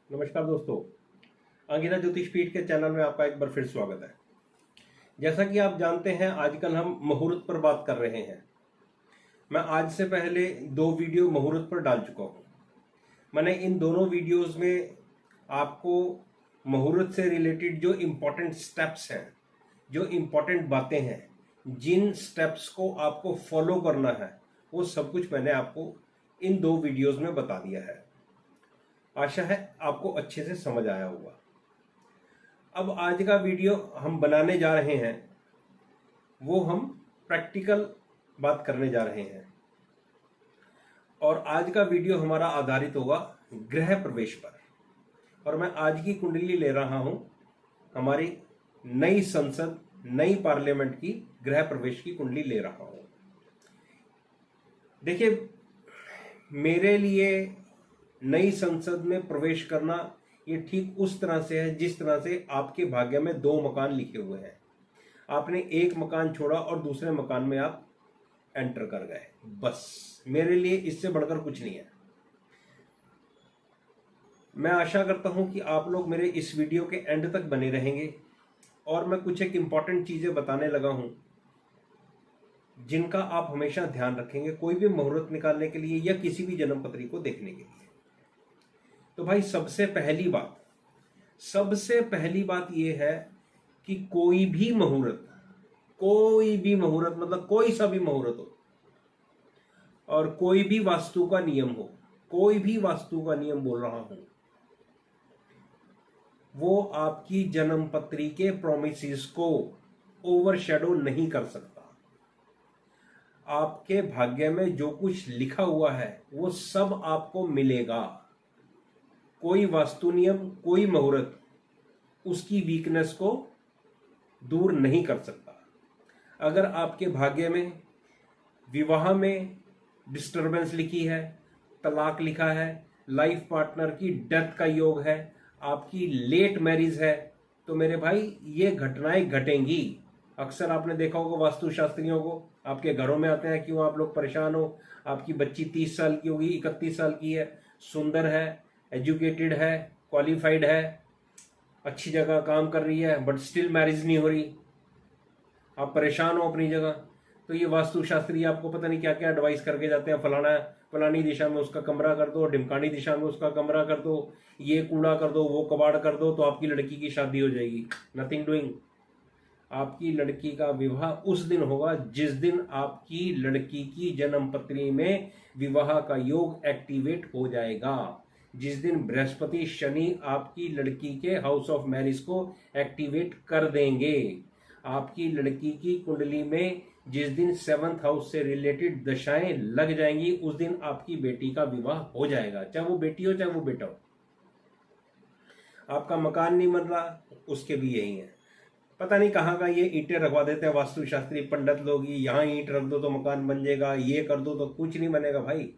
नमस्कार दोस्तों, अंगिरा ज्योतिष पीठ के चैनल में आपका एक बार फिर स्वागत है। जैसा कि आप जानते हैं, आजकल हम मुहूर्त पर बात कर रहे हैं। मैं आज से पहले 2 वीडियो मुहूर्त पर डाल चुका हूं। मैंने इन दोनों वीडियोस में आपको मुहूर्त से रिलेटेड जो इम्पोर्टेंट स्टेप्स हैं, जो इम्पोर्टेंट बातें हैं, जिन स्टेप्स को आपको फॉलो करना है, वो सब कुछ मैंने आपको इन 2 वीडियोस में बता दिया है। आशा है आपको अच्छे से समझ आया होगा। अब आज का वीडियो हम बनाने जा रहे हैं, वो हम प्रैक्टिकल बात करने जा रहे हैं। और आज का वीडियो हमारा आधारित होगा गृह प्रवेश पर। और मैं आज की कुंडली ले रहा हूं हमारी नई संसद, नई पार्लियामेंट की गृह प्रवेश की कुंडली ले रहा हूं। देखिए, मेरे लिए नई संसद में प्रवेश करना ये ठीक उस तरह से है जिस तरह से आपके भाग्य में 2 मकान लिखे हुए हैं। आपने एक मकान छोड़ा और दूसरे मकान में आप एंटर कर गए। बस मेरे लिए इससे बढ़कर कुछ नहीं है। मैं आशा करता हूं कि आप लोग मेरे इस वीडियो के एंड तक बने रहेंगे और मैं कुछ एक इम्पॉर्टेंट चीजें बताने लगा हूं जिनका आप हमेशा ध्यान रखेंगे कोई भी मुहूर्त निकालने के लिए या किसी भी जन्म पत्री को देखने के लिए। तो भाई, सबसे पहली बात यह है कि कोई भी मुहूर्त मतलब कोई सा भी मुहूर्त हो और कोई भी वास्तु का नियम बोल रहा हूं, वो आपकी जन्म पत्री के प्रोमिसेस को ओवरशैडो नहीं कर सकता। आपके भाग्य में जो कुछ लिखा हुआ है वो सब आपको मिलेगा। कोई वास्तु नियम, कोई मुहूर्त उसकी वीकनेस को दूर नहीं कर सकता। अगर आपके भाग्य में विवाह में डिस्टरबेंस लिखी है, तलाक लिखा है, लाइफ पार्टनर की डेथ का योग है, आपकी लेट मैरिज है, तो मेरे भाई ये घटनाएं घटेंगी। अक्सर आपने देखा होगा वास्तुशास्त्रियों को आपके घरों में आते हैं, क्यों आप लोग परेशान हो, आपकी बच्ची 30 साल की होगी, 31 साल की है, सुंदर है, एजुकेटेड है, क्वालिफाइड है, अच्छी जगह काम कर रही है, बट स्टिल मैरिज नहीं हो रही, आप परेशान हो अपनी जगह। तो ये वास्तुशास्त्री आपको पता नहीं क्या क्या एडवाइस करके जाते हैं, फलानी दिशा में उसका कमरा कर दो, ढिमकानी दिशा में उसका कमरा कर दो, ये कूड़ा कर दो, वो कबाड़ कर दो, तो आपकी लड़की की शादी हो जाएगी। Nothing doing. आपकी लड़की का विवाह उस दिन होगा जिस दिन आपकी लड़की की जन्म पत्री में विवाह का योग एक्टिवेट हो जाएगा। जिस दिन बृहस्पति शनि आपकी लड़की के हाउस ऑफ मैरिज को एक्टिवेट कर देंगे। आपकी लड़की की कुंडली में जिस दिन 7th हाउस से रिलेटेड दशाएं लग जाएंगी, उस दिन आपकी बेटी का विवाह हो जाएगा, चाहे वो बेटी हो चाहे वो बेटा हो। आपका मकान नहीं बन रहा, उसके भी यही है। पता नहीं कहाँ का ये ईंटें रखवा देते हैं वास्तुशास्त्री पंडित लोग, यहाँ ईंट रख दो तो मकान बन जाएगा, ये कर दो तो कुछ नहीं बनेगा। भाई,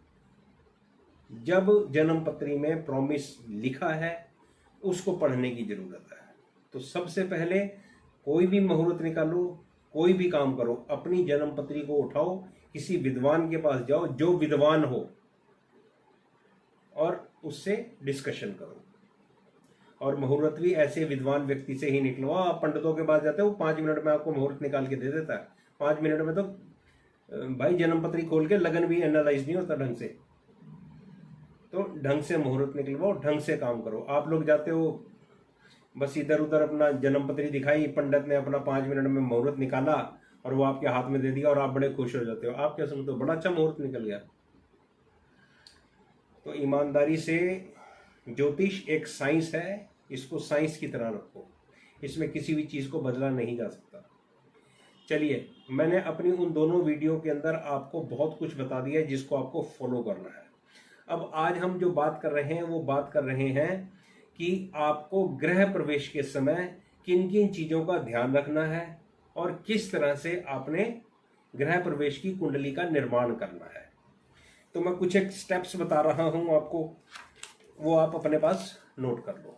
जब जन्म पत्री में प्रॉमिस लिखा है उसको पढ़ने की जरूरत है। तो सबसे पहले कोई भी मुहूर्त निकालो, कोई भी काम करो, अपनी जन्म पत्री को उठाओ, किसी विद्वान के पास जाओ जो विद्वान हो और उससे डिस्कशन करो। और मुहूर्त भी ऐसे विद्वान व्यक्ति से ही निकलो। आप पंडितों के पास जाते हो, 5 मिनट में आपको मुहूर्त निकाल के दे देता है। 5 मिनट में तो भाई जन्म पत्री खोल के लगन भी एनालाइज नहीं होता ढंग से। तो ढंग से मुहूर्त निकलवाओ, ढंग से काम करो। आप लोग जाते हो बस इधर उधर, अपना जन्म पत्री दिखाई, पंडित ने अपना 5 मिनट में मुहूर्त निकाला और वो आपके हाथ में दे दिया और आप बड़े खुश हो जाते हो। आप क्या समझते हो, बड़ा अच्छा मुहूर्त निकल गया। तो ईमानदारी से, ज्योतिष एक साइंस है, इसको साइंस की तरह रखो, इसमें किसी भी चीज को बदला नहीं जा सकता। चलिए, मैंने अपनी उन दोनों वीडियो के अंदर आपको बहुत कुछ बता दिया है जिसको आपको फॉलो करना है। अब आज हम जो बात कर रहे हैं वो बात कर रहे हैं कि आपको गृह प्रवेश के समय किन किन चीजों का ध्यान रखना है और किस तरह से आपने गृह प्रवेश की कुंडली का निर्माण करना है। तो मैं कुछ एक स्टेप्स बता रहा हूं आपको, वो आप अपने पास नोट कर लो।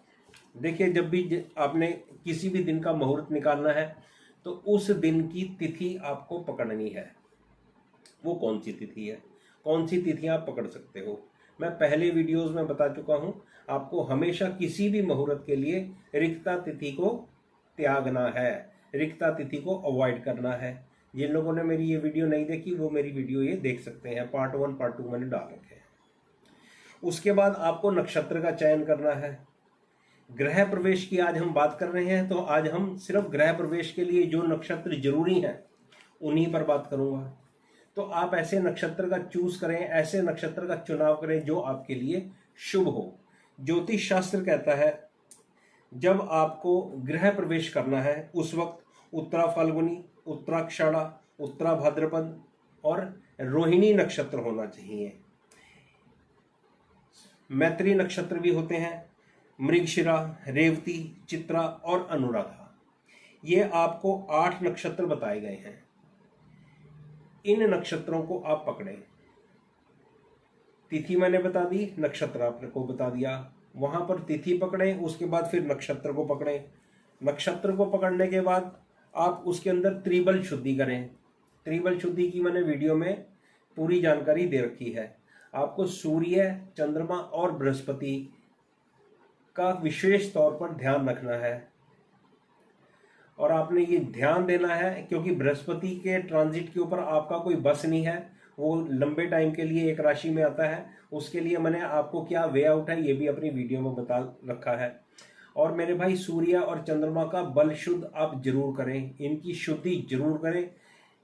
देखिए, जब भी आपने किसी भी दिन का मुहूर्त निकालना है तो उस दिन की तिथि आपको पकड़नी है। वो कौन सी तिथि है, कौन सी तिथि आप पकड़ सकते हो। मैं पहले वीडियोस में बता चुका हूं, आपको हमेशा किसी भी मुहूर्त के लिए रिक्ता तिथि को त्यागना है, रिक्ता तिथि को अवॉइड करना है। जिन लोगों ने मेरी ये वीडियो नहीं देखी वो मेरी वीडियो ये देख सकते हैं, पार्ट 1 पार्ट 2 मैंने डाल रखे हैं। उसके बाद आपको नक्षत्र का चयन करना है। ग्रह प्रवेश की आज हम बात कर रहे हैं, तो आज हम सिर्फ ग्रह प्रवेश के लिए जो नक्षत्र जरूरी हैं उन्हीं पर बात करूंगा। तो आप ऐसे नक्षत्र का चूज करें, ऐसे नक्षत्र का चुनाव करें जो आपके लिए शुभ हो। ज्योतिष शास्त्र कहता है जब आपको गृह प्रवेश करना है उस वक्त उत्तरा फाल्गुनी, उत्तराषाढ़ा, उत्तरा भाद्रपद और रोहिणी नक्षत्र होना चाहिए। मैत्री नक्षत्र भी होते हैं, मृगशिरा, रेवती, चित्रा और अनुराधा। ये आपको 8 नक्षत्र बताए गए हैं। इन नक्षत्रों को आप पकड़ें। तिथि मैंने बता दी, नक्षत्र आपको बता दिया। वहां पर तिथि पकड़ें, उसके बाद फिर नक्षत्र को पकड़ें। नक्षत्र को पकड़ने के बाद आप उसके अंदर त्रिबल शुद्धि करें। त्रिबल शुद्धि की मैंने वीडियो में पूरी जानकारी दे रखी है। आपको सूर्य, चंद्रमा और बृहस्पति का विशेष तौर पर ध्यान रखना है, और आपने ये ध्यान देना है क्योंकि बृहस्पति के ट्रांजिट के ऊपर आपका कोई बस नहीं है, वो लंबे टाइम के लिए एक राशि में आता है। उसके लिए मैंने आपको क्या वे आउट है ये भी अपनी वीडियो में बता रखा है। और मेरे भाई सूर्य और चंद्रमा का बल शुद्ध आप जरूर करें, इनकी शुद्धि जरूर करें।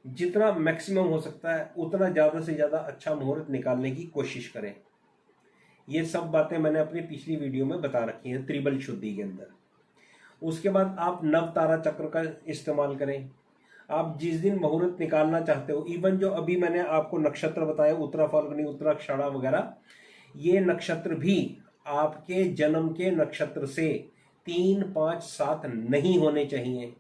जितना मैक्सिमम हो सकता है उतना ज़्यादा से ज़्यादा अच्छा मुहूर्त निकालने की कोशिश करें। ये सब बातें मैंने अपनी पिछली वीडियो में बता रखी हैं त्रिबल शुद्धि के अंदर। उसके बाद आप नव तारा चक्र का इस्तेमाल करें। आप जिस दिन मुहूर्त निकालना चाहते हो, इवन जो अभी मैंने आपको नक्षत्र बताया उत्तरा फाल्गुनी, उत्तराषाढ़ा वगैरह, ये नक्षत्र भी आपके जन्म के नक्षत्र से 3, 5, 7 नहीं होने चाहिए।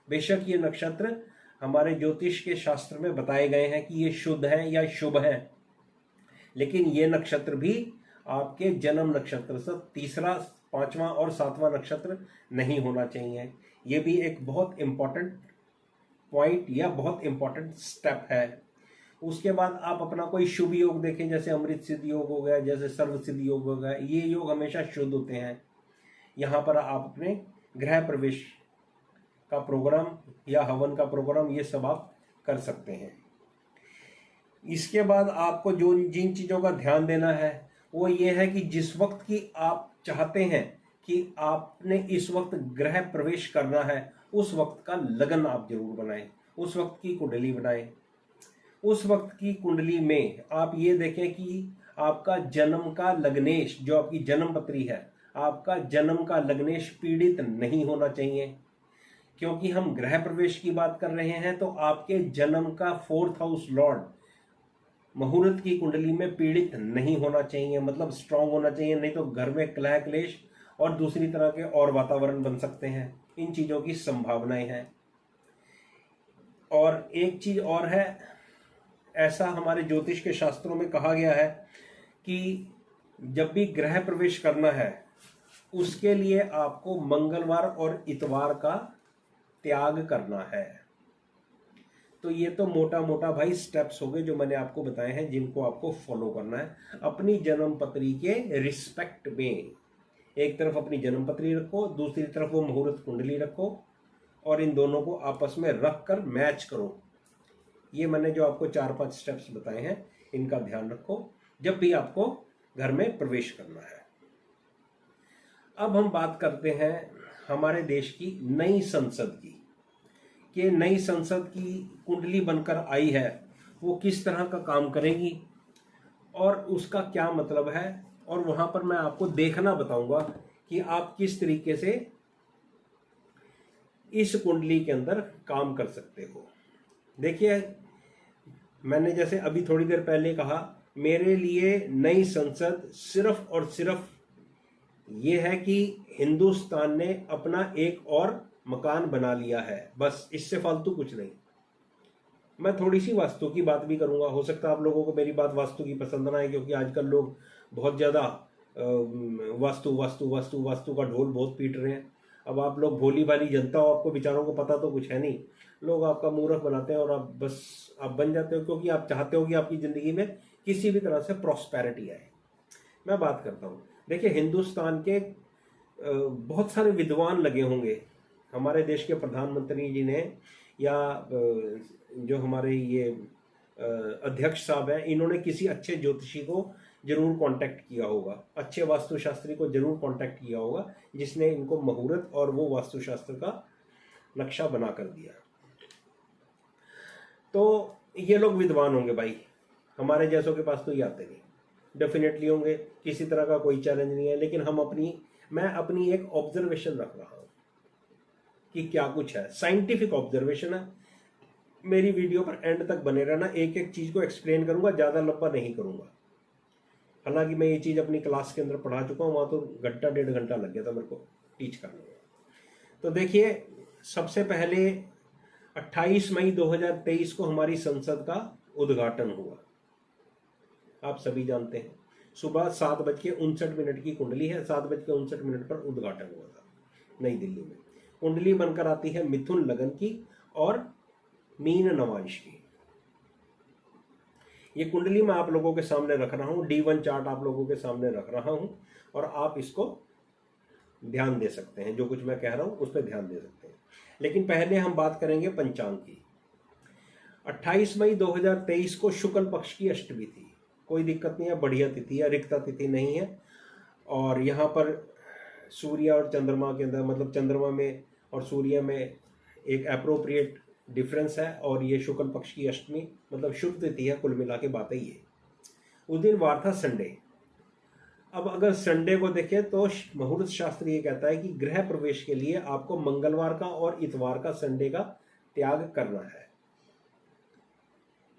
बेशक ये नक्षत्र हमारे ज्योतिष के शास्त्र में बताए गए हैं कि ये शुद्ध है या शुभ है, लेकिन ये नक्षत्र भी आपके जन्म नक्षत्र से 3रा, 5वां और 7वां नक्षत्र नहीं होना चाहिए। ये भी एक बहुत इंपॉर्टेंट पॉइंट या बहुत इंपॉर्टेंट स्टेप है। उसके बाद आप अपना कोई शुभ योग देखें, जैसे अमृत सिद्ध योग हो गया, जैसे सर्व सिद्ध योग हो गया। ये योग हमेशा शुद्ध होते हैं। यहाँ पर आप अपने गृह प्रवेश का प्रोग्राम या हवन का प्रोग्राम ये सब आप कर सकते हैं। इसके बाद आपको जो जिन चीज़ों का ध्यान देना है वो ये है कि जिस वक्त की आप चाहते हैं कि आपने इस वक्त गृह प्रवेश करना है, उस वक्त का लगन आप जरूर बनाएं, उस वक्त की कुंडली बनाएं। उस वक्त की कुंडली में आप ये देखें कि आपका जन्म का लग्नेश, जो आपकी जन्म पत्री है, आपका जन्म का लग्नेश पीड़ित नहीं होना चाहिए। क्योंकि हम गृह प्रवेश की बात कर रहे हैं तो आपके जन्म का 4th हाउस लॉर्ड मुहूर्त की कुंडली में पीड़ित नहीं होना चाहिए, मतलब स्ट्रांग होना चाहिए, नहीं तो घर में कलह क्लेश और दूसरी तरह के और वातावरण बन सकते हैं। इन चीज़ों की संभावनाएं हैं। और एक चीज़ और है, ऐसा हमारे ज्योतिष के शास्त्रों में कहा गया है कि जब भी गृह प्रवेश करना है उसके लिए आपको मंगलवार और इतवार का त्याग करना है। तो ये तो मोटा मोटा भाई स्टेप्स हो गए जो मैंने आपको बताए हैं, जिनको आपको फॉलो करना है अपनी जन्म पत्री के रिस्पेक्ट में। एक तरफ अपनी जन्म पत्री रखो, दूसरी तरफ वो मुहूर्त कुंडली रखो, और इन दोनों को आपस में रख कर मैच करो। ये मैंने जो आपको 4-5 स्टेप्स बताए हैं, इनका ध्यान रखो जब भी आपको घर में प्रवेश करना है। अब हम बात करते हैं हमारे देश की नई संसद की, कि नई संसद की कुंडली बनकर आई है वो किस तरह का काम करेगी और उसका क्या मतलब है, और वहां पर मैं आपको देखना बताऊंगा कि आप किस तरीके से इस कुंडली के अंदर काम कर सकते हो। देखिए, मैंने जैसे अभी थोड़ी देर पहले कहा, मेरे लिए नई संसद सिर्फ और सिर्फ ये है कि हिंदुस्तान ने अपना एक और मकान बना लिया है, बस, इससे फालतू कुछ नहीं। मैं थोड़ी सी वास्तु की बात भी करूंगा। हो सकता है आप लोगों को मेरी बात वास्तु की पसंद ना आए, क्योंकि आजकल लोग बहुत ज़्यादा वास्तु वास्तु वास्तु वास्तु का ढोल बहुत पीट रहे हैं। अब आप लोग भोली भाली जनता हो, आपको बेचारों को पता तो कुछ है नहीं, लोग आपका मूर्ख बनाते हैं और आप बन जाते हो, क्योंकि आप चाहते हो कि आपकी ज़िंदगी में किसी भी तरह से प्रॉस्पेरिटी आए। मैं बात करता हूँ। देखिए, हिंदुस्तान के बहुत सारे विद्वान लगे होंगे, हमारे देश के प्रधानमंत्री जी ने या जो हमारे ये अध्यक्ष साहब हैं, इन्होंने किसी अच्छे ज्योतिषी को जरूर कांटेक्ट किया होगा, अच्छे वास्तुशास्त्री को जरूर कांटेक्ट किया होगा, जिसने इनको मुहूर्त और वो वास्तुशास्त्र का नक्शा बना कर दिया। तो ये लोग विद्वान होंगे भाई, हमारे जैसों के पास तो ये आते नहीं। डेफिनेटली होंगे, किसी तरह का कोई चैलेंज नहीं है, लेकिन मैं अपनी एक ऑब्जर्वेशन रख रहा हूं कि क्या कुछ है, साइंटिफिक ऑब्जर्वेशन है। मेरी वीडियो पर एंड तक बने रहना, एक एक चीज को एक्सप्लेन करूंगा, ज्यादा लंबा नहीं करूंगा। हालांकि मैं ये चीज अपनी क्लास के अंदर पढ़ा चुका हूं, वहां तो घंटा 1.5 घंटा लग गया था मेरे को टीच करने में। तो देखिए, सबसे पहले 28 मई 2023 को हमारी संसद का उद्घाटन हुआ। आप सभी जानते हैं, सुबह 7:59 की कुंडली है, 7:59 पर उद्घाटन हुआ था नई दिल्ली में। कुंडली बनकर आती है मिथुन लगन की और मीन नवांश की। ये कुंडली मैं आप लोगों के सामने रख रहा हूं, D1 चार्ट आप लोगों के सामने रख रहा हूं, और आप इसको ध्यान दे सकते हैं, जो कुछ मैं कह रहा हूं उस पर ध्यान दे सकते हैं। लेकिन पहले हम बात करेंगे पंचांग की। 28 मई 2023 को शुक्ल पक्ष की अष्टमी थी, कोई दिक्कत नहीं है, बढ़िया तिथि है, रिक्ता तिथि नहीं है। और यहाँ पर सूर्य और चंद्रमा के अंदर, मतलब चंद्रमा में और सूर्य में एक अप्रोप्रिएट डिफरेंस है, और ये शुक्ल पक्ष की अष्टमी मतलब शुभ तिथि है। कुल मिला के बात है ये। उस दिन वार था संडे। अब अगर संडे को देखें तो मुहूर्त शास्त्र ये कहता है कि गृह प्रवेश के लिए आपको मंगलवार का और इतवार का, संडे का त्याग करना है,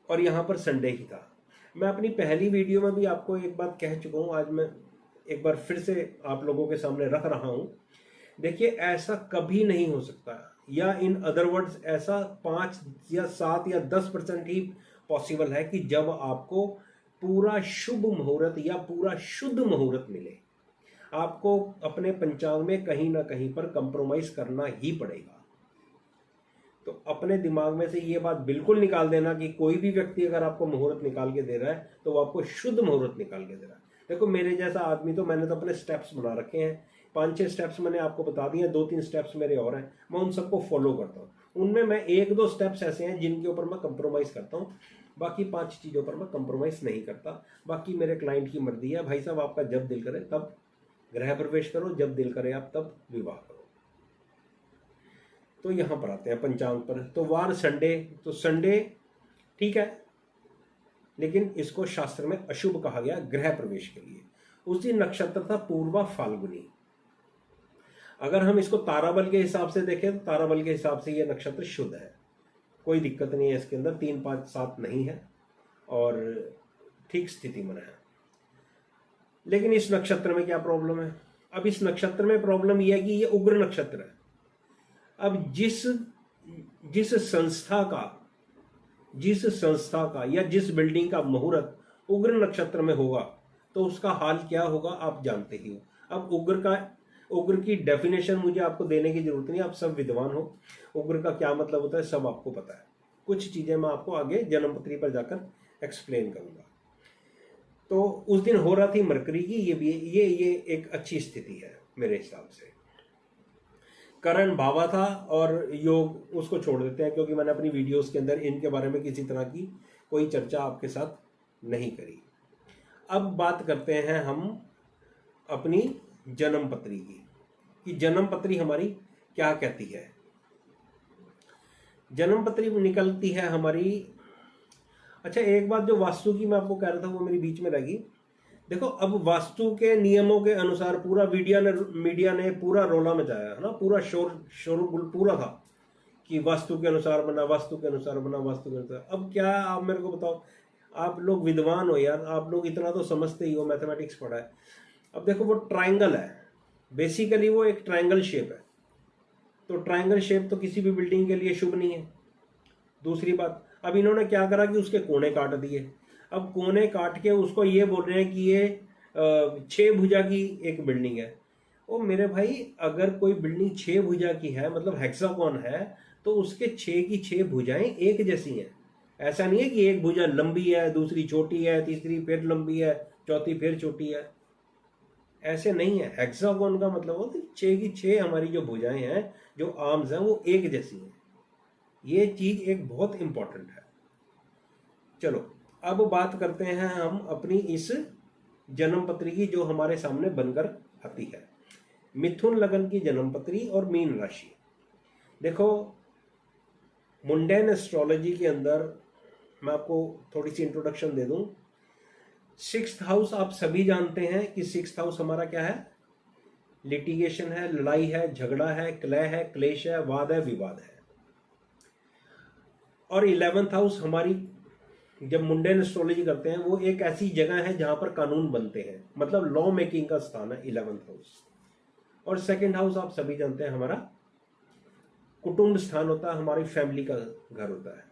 और यहां पर संडे ही था। मैं अपनी पहली वीडियो में भी आपको एक बात कह चुका हूं, आज मैं एक बार फिर से आप लोगों के सामने रख रहा हूं। देखिए, ऐसा कभी नहीं हो सकता, या इन अदर वर्ड्स ऐसा 5 या 7 या 10% ही पॉसिबल है कि जब आपको पूरा शुभ मुहूर्त या पूरा शुद्ध मुहूर्त मिले। आपको अपने पंचांग में कहीं ना कहीं पर कंप्रोमाइज करना ही पड़ेगा। तो अपने दिमाग में से ये बात बिल्कुल निकाल देना कि कोई भी व्यक्ति अगर आपको मुहूर्त निकाल के दे रहा है तो वो आपको शुद्ध मुहूर्त निकाल के दे रहा है। देखो, मेरे जैसा आदमी तो मैंने तो अपने स्टेप्स बना रखे हैं, 5-6 स्टेप्स मैंने आपको बता दिए, 2-3 स्टेप्स मेरे और हैं, मैं उन सबको फॉलो करता हूँ। उनमें मैं 1-2 स्टेप्स ऐसे हैं जिनके ऊपर मैं कंप्रोमाइज करता हूँ, बाकी 5 चीज़ों पर मैं कंप्रोमाइज नहीं करता। बाकी मेरे क्लाइंट की मर्जी है, भाई साहब आपका जब दिल करे तब गृह प्रवेश करो, जब दिल करे आप तब विवाह करो। तो यहां पर आते हैं पंचांग पर। तो वार संडे, तो संडे ठीक है, लेकिन इसको शास्त्र में अशुभ कहा गया गृह प्रवेश के लिए। उस दिन नक्षत्र था पूर्वा फाल्गुनी। अगर हम इसको ताराबल के हिसाब से देखें तो ताराबल के हिसाब से यह नक्षत्र शुद्ध है, कोई दिक्कत नहीं है इसके अंदर, 3, 5, 7 नहीं है और ठीक स्थिति में है। लेकिन इस नक्षत्र में क्या प्रॉब्लम है? अब इस नक्षत्र में प्रॉब्लम यह है कि यह उग्र नक्षत्र है। अब जिस संस्था का या जिस बिल्डिंग का मुहूर्त उग्र नक्षत्र में होगा तो उसका हाल क्या होगा आप जानते ही हो। अब उग्र की डेफिनेशन मुझे आपको देने की जरूरत नहीं, आप सब विद्वान हो। उग्र का क्या मतलब होता है सब आपको पता है। कुछ चीजें मैं आपको आगे जन्मपत्री पर जाकर एक्सप्लेन करूंगा। तो उस दिन हो रहा थी मरकरी की, ये एक अच्छी स्थिति है मेरे हिसाब से। करण भावा था और योग उसको छोड़ देते हैं, क्योंकि मैंने अपनी वीडियोस के अंदर इनके बारे में किसी तरह की कोई चर्चा आपके साथ नहीं करी। अब बात करते हैं हम अपनी जन्म पत्री की, कि जन्म पत्री हमारी क्या कहती है। जन्म पत्री निकलती है हमारी। अच्छा, एक बात जो वास्तु की मैं आपको कह रहा था वो मेरी बीच में रह गई। देखो, अब वास्तु के नियमों के अनुसार पूरा मीडिया ने पूरा रोला मचाया है ना, पूरा शोर पूरा था कि वास्तु के अनुसार बना, वास्तु के अनुसार बना, वास्तु के अनुसार। अब क्या आप मेरे को बताओ, आप लोग विद्वान हो यार, आप लोग इतना तो समझते ही हो, मैथमेटिक्स पढ़ा है। अब देखो, वो ट्राइंगल है, बेसिकली वो एक ट्राइंगल शेप है, तो ट्राइंगल शेप तो किसी भी बिल्डिंग के लिए शुभ नहीं है। दूसरी बात, अब इन्होंने क्या करा कि उसके कोने काट दिए। अब कोने काट के उसको ये बोल रहे हैं कि ये 6 भुजा की एक बिल्डिंग है। ओ मेरे भाई, अगर कोई बिल्डिंग 6 भुजा की है, मतलब हेक्सागोन है, तो उसके 6 की 6 भुजाएं एक जैसी हैं। ऐसा नहीं है कि एक भुजा लंबी है, दूसरी छोटी है, तीसरी फिर लंबी है, चौथी फिर छोटी है। ऐसे नहीं है। हेक्सागोन का मतलब होता है 6 की 6 हमारी जो भुजाएं हैं, जो आर्म्स हैं, वो एक जैसी हैं। ये चीज एक बहुत इंपॉर्टेंट है। चलो अब बात करते हैं हम अपनी इस जन्म पत्री की जो हमारे सामने बनकर आती है। मिथुन लगन की जन्म पत्री और मीन राशि। देखो, मुंडेन एस्ट्रोलॉजी के अंदर मैं आपको थोड़ी सी इंट्रोडक्शन दे दूं। 6th हाउस आप सभी जानते हैं कि 6th हाउस हमारा क्या है? लिटिगेशन है, लड़ाई है, झगड़ा है, कलह है, क्लेश है, वाद है, विवाद है। और 11th हाउस हमारी, जब मुंडेन एस्ट्रोलॉजी करते हैं, वो एक ऐसी जगह है जहां पर कानून बनते हैं, मतलब लॉ मेकिंग का स्थान है 11th हाउस। और 2nd हाउस आप सभी जानते हैं हमारा कुटुंब स्थान होता है, हमारी फैमिली का घर होता है।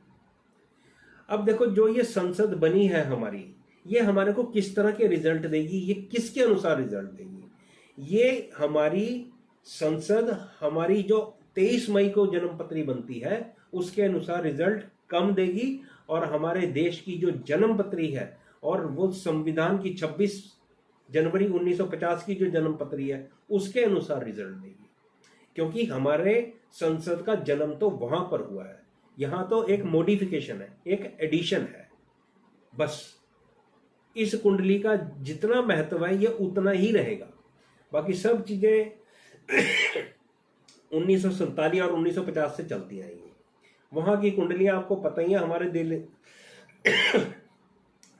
अब देखो, जो ये संसद बनी है हमारी, ये हमारे को किस तरह के रिजल्ट देगी, ये किसके अनुसार रिजल्ट देगी? ये हमारी संसद, हमारी जो 23 मई को जन्म पत्री बनती है, उसके अनुसार रिजल्ट कम देगी। और हमारे देश की जो जन्म पत्री है, और वो संविधान की 26 जनवरी 1950 की जो जन्म पत्री है, उसके अनुसार रिजल्ट देगी। क्योंकि हमारे संसद का जन्म तो वहां पर हुआ है, यहां तो एक मॉडिफिकेशन है, एक एडिशन है। बस इस कुंडली का जितना महत्व है, ये उतना ही रहेगा। बाकी सब चीजें 1947 और 1950 से चलती आएंगी। वहां की कुंडलियां आपको पता ही है। हमारे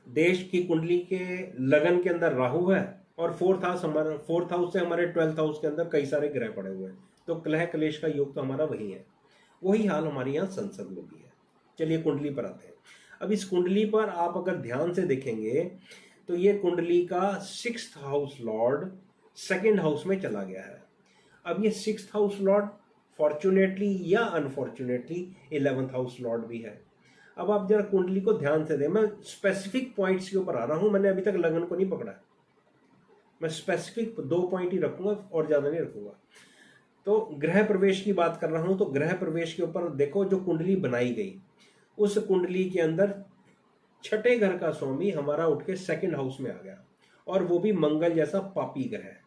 देश की कुंडली के लगन के अंदर राहु है, और 4th हाउस से हमारे 12th हाउस के अंदर कई सारे ग्रह पड़े हुए हैं। तो कलह क्लेश का योग तो हमारा वही है। वही हाल हमारे यहाँ संसद में भी है। चलिए कुंडली पर आते हैं। अब इस कुंडली पर आप अगर ध्यान से देखेंगे तो ये कुंडली का 6th house Lord 2nd house में चला गया है। अब ये 6th हाउस लॉर्ड फॉर्चुनेटली या अनफॉर्चुनेटली 11th हाउस लॉर्ड भी है। अब आप जरा कुंडली को ध्यान से दें। मैं स्पेसिफिक पॉइंट्स के ऊपर आ रहा हूं, मैंने अभी तक लगन को नहीं पकड़ा। मैं स्पेसिफिक 2 पॉइंट ही रखूंगा और ज्यादा नहीं रखूंगा। तो ग्रह प्रवेश की बात कर रहा हूं, तो ग्रह प्रवेश के ऊपर देखो, जो कुंडली बनाई गई, उस कुंडली के अंदर 6ठे घर का स्वामी हमारा उठ के 2nd हाउस में आ गया, और वो भी मंगल जैसा पापी ग्रह है।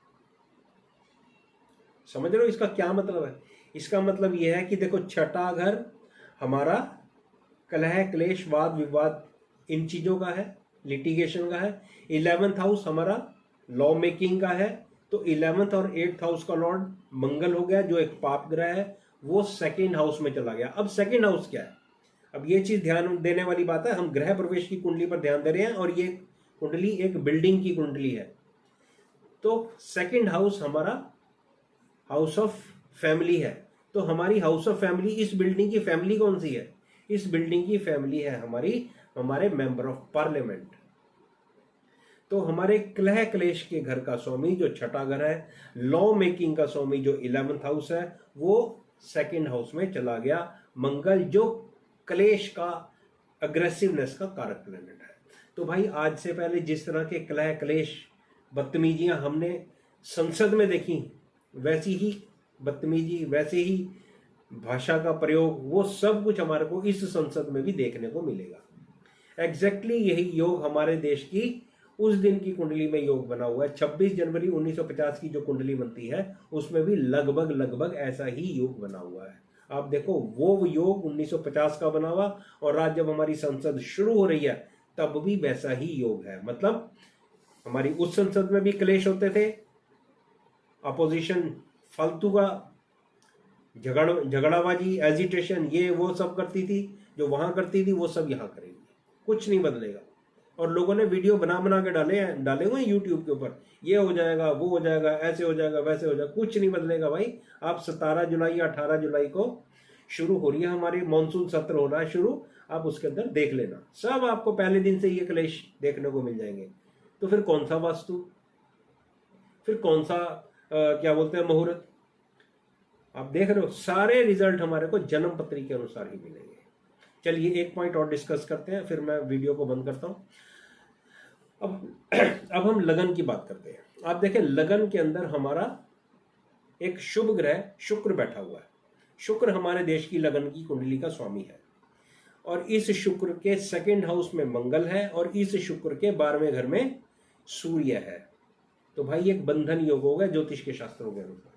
समझ रहे हो इसका क्या मतलब है? इसका मतलब यह है कि देखो, 6ठा घर हमारा कलह क्लेश वाद विवाद इन चीजों का है, लिटिगेशन का है। 11th हाउस हमारा लॉ मेकिंग का है। तो 11th और 8th हाउस का लॉर्ड मंगल हो गया, जो एक पाप ग्रह है, वो 2nd हाउस में चला गया। अब 2nd हाउस क्या है? अब ये चीज ध्यान देने वाली बात है। हम ग्रह प्रवेश की कुंडली पर ध्यान दे रहे हैं, और ये कुंडली एक बिल्डिंग की कुंडली है। तो 2nd हाउस हमारा हाउस ऑफ फैमिली है। तो हमारी हाउस ऑफ फैमिली, इस बिल्डिंग की फैमिली कौन सी है? इस बिल्डिंग की फैमिली है हमारे मेंबर ऑफ पार्लियामेंट। तो हमारे कलह क्लेश के घर का स्वामी जो 6ठा घर है, लॉ मेकिंग का स्वामी जो 11th हाउस है, वो 2nd हाउस में चला गया। मंगल जो क्लेश का, अग्रेसिवनेस का कारक प्लेनेट है। तो भाई, आज से पहले जिस तरह के कलह क्लेश बदतमीजियां हमने संसद में देखी, वैसी ही बदतमीजी, वैसे ही भाषा का प्रयोग, वो सब कुछ हमारे को इस संसद में भी देखने को मिलेगा। एग्जैक्टली यही योग हमारे देश की उस दिन की कुंडली में योग बना हुआ है। 26 जनवरी 1950 की जो कुंडली बनती है, उसमें भी लगभग ऐसा ही योग बना हुआ है। आप देखो, वो योग 1950 का बना हुआ, और आज जब हमारी संसद शुरू हो रही है, तब भी वैसा ही योग है। मतलब हमारी उस संसद में भी क्लेश होते थे, अपोजिशन फालतू का झगड़ाबाजी, एजिटेशन, ये वो सब करती थी। जो वहां करती थी, वो सब यहां करेंगी। कुछ नहीं बदलेगा। और लोगों ने वीडियो बना के डाले हुए यूट्यूब के ऊपर, ये हो जाएगा, वो हो जाएगा, ऐसे हो जाएगा, वैसे हो जाएगा। कुछ नहीं बदलेगा भाई। आप 17 जुलाई या 18 जुलाई को शुरू हो रही है हमारी मानसून सत्र, हो रहा है शुरू। आप उसके अंदर देख लेना, सब आपको पहले दिन से ये क्लेश देखने को मिल जाएंगे। तो फिर कौन सा वास्तु, फिर कौन सा क्या बोलते हैं, मुहूर्त? आप देख रहे हो, सारे रिजल्ट हमारे को जन्म पत्री के अनुसार ही मिलेंगे। चलिए एक पॉइंट और डिस्कस करते हैं, फिर मैं वीडियो को बंद करता हूं। अब हम लगन की बात करते हैं। आप देखें, लगन के अंदर हमारा एक शुभ ग्रह शुक्र बैठा हुआ है। शुक्र हमारे देश की लगन की कुंडली का स्वामी है, और इस शुक्र के 2nd हाउस में मंगल है, और इस शुक्र के 12वें घर में सूर्य है। तो भाई एक बंधन योग होगा ज्योतिष के शास्त्रों के अनुसार।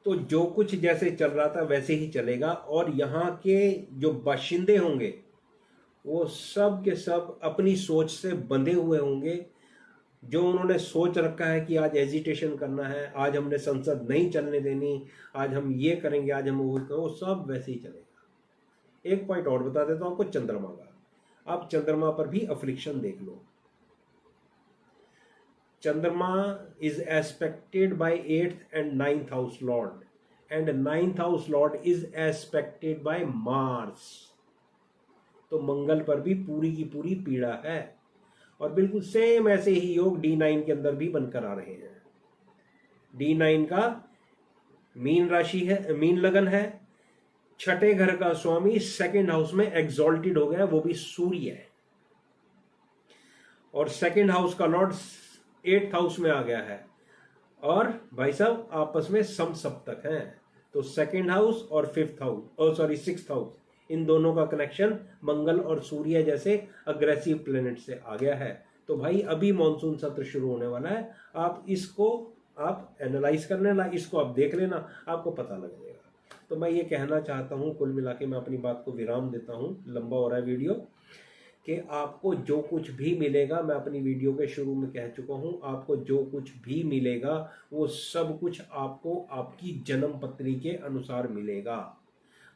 तो जो कुछ जैसे चल रहा था वैसे ही चलेगा, और यहाँ के जो बाशिंदे होंगे वो सब के सब अपनी सोच से बंधे हुए होंगे। जो उन्होंने सोच रखा है कि आज एजिटेशन करना है, आज हमने संसद नहीं चलने देनी, आज हम ये करेंगे, आज हम वो करेंगे, वो सब वैसे ही चलेगा। एक पॉइंट और बता देता हूं आपको चंद्रमा का। आप चंद्रमा पर भी अफ्लिक्शन देख लो। चंद्रमा is aspected by 8th and 9th house lord, and 9th house lord is aspected by Mars. तो मंगल पर भी पूरी की पूरी पीड़ा है, और बिल्कुल सेम ऐसे ही योग D9 के अंदर भी बनकर आ रहे हैं। D9 का मीन राशि है, मीन लगन है, छठे घर का स्वामी 2nd हाउस में एग्जॉल्टेड हो गया, वो भी सूर्य है, और 2nd हाउस का लॉर्ड 8th हाउस में आ गया है, और भाई साहब आपस में समसप्तक हैं। तो 2nd हाउस और 5th हाउस, 6th हाउस, इन दोनों का कनेक्शन मंगल और सूर्य जैसे अग्रेसिव प्लेनेट से आ गया है। तो भाई अभी मॉनसून सत्र शुरू होने वाला है, आप इसको आप एनालाइज कर लेना, इसको आप देख लेना, आपको पता लग जाएगा। तो मैं ये कहना चाहता हूँ, कुल मिला के मैं अपनी बात को विराम देता हूँ, लंबा हो रहा है वीडियो, कि आपको जो कुछ भी मिलेगा, मैं अपनी वीडियो के शुरू में कह चुका हूँ, आपको जो कुछ भी मिलेगा वो सब कुछ आपको आपकी जन्म पत्री के अनुसार मिलेगा।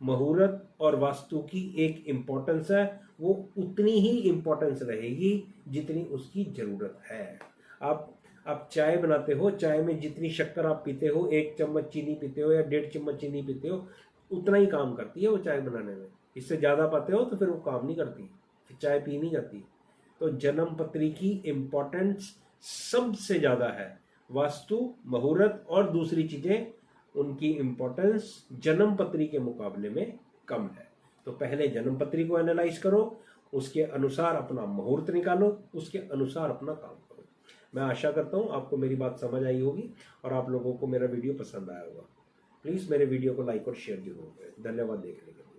मुहूर्त और वास्तु की एक इम्पोर्टेंस है, वो उतनी ही इम्पोर्टेंस रहेगी जितनी उसकी जरूरत है। आप चाय बनाते हो, चाय में जितनी शक्कर आप पीते हो, 1 चम्मच चीनी पीते हो या 1.5 चम्मच चीनी पीते हो, उतना ही काम करती है वो चाय बनाने में। इससे ज़्यादा पाते हो तो फिर वो काम नहीं करती, फिर चाय पी नहीं जाती। तो जन्म पत्री की इम्पोर्टेंस सबसे ज़्यादा है। वास्तु, मुहूर्त और दूसरी चीज़ें, उनकी इम्पोर्टेंस जन्म पत्री के मुकाबले में कम है। तो पहले जन्म पत्री को एनालाइज करो, उसके अनुसार अपना मुहूर्त निकालो, उसके अनुसार अपना काम करो। मैं आशा करता हूँ आपको मेरी बात समझ आई होगी और आप लोगों को मेरा वीडियो पसंद आया होगा। प्लीज़ मेरे वीडियो को लाइक और शेयर जरूर करें। धन्यवाद देखने के लिए।